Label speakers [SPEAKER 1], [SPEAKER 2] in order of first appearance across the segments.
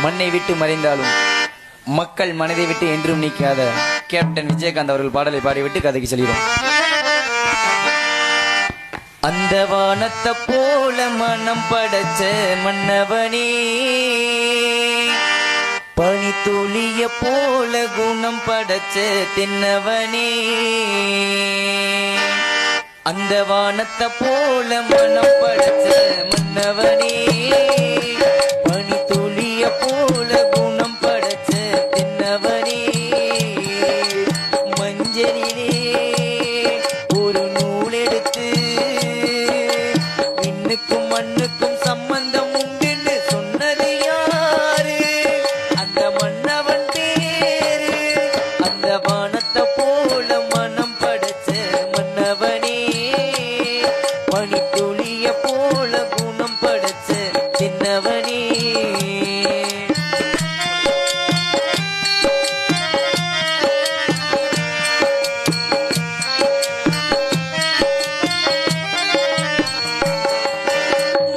[SPEAKER 1] மண்ணை விட்டு மறைந்தாலும் மக்கள் மனதை விட்டு என்றும் நீக்காத கேப்டன் விஜயகாந்த் அவர்கள் பாடலை பாடிவிட்டு கதைக்கு செல்கிறோம். அந்த வானத்தை போல மனம் படைச்ச மன்னவனே, பனி துளிய போல குணம் படைச்ச தென்னவனே, அந்த வானத்தை போல மனம் படைச்ச மன்னவனே, பனி துளிய போல குணம் படைச்ச தென்னவனே, மஞ்சளிலே ஒரு நூல் எடுத்து விண்ணுக்கும் மண்ணுக்கும் சம்பந்தம் உண்டுன்னு சொன்னது யாரு? அந்த மன்னவன் பேரு. அந்த வானத்தை போல மனம் படைச்ச மன்னவனே, பனித்துளிய போல குணம் படைச்ச சின்னவனே.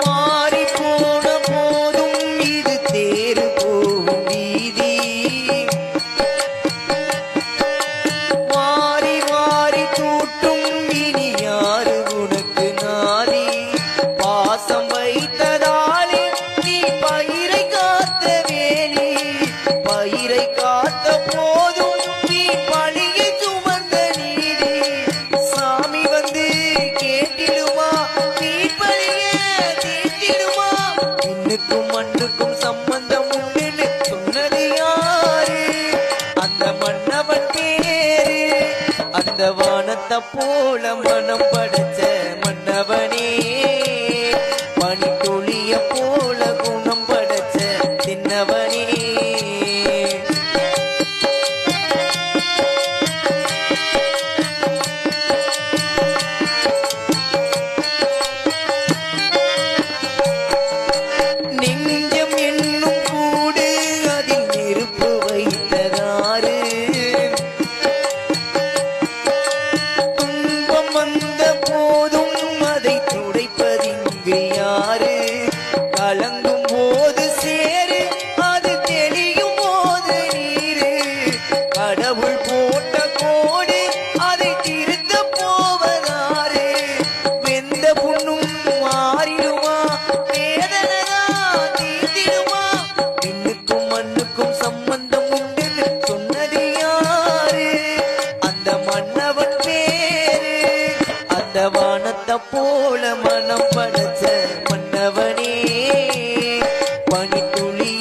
[SPEAKER 1] மாறி போன போதும் இது தேறு போகும் வீதி, மாறி மாறி தூட்டும் இனி யாரு உனக்கு நாதி? பாசம் வைத்ததாலே நீ பயிரை காத்த வேலி, பயிரை காத்த போதும் நீ பழியை சுமந்த நீதி. சாமி வந்து கேட்டிடுமா நீ பழிய தீட்டிடுமா? இன்னுக்கும் மண்ணுக்கும் சம்பந்தம் உண்டுன்னு சொன்னது யாரு? அந்த மன்னவன் பேரு. அந்த வானத்தை போல மனம் படைச்ச மன்னவனே, பனி துளிய போல குணம் படைச்ச சின்னவனே.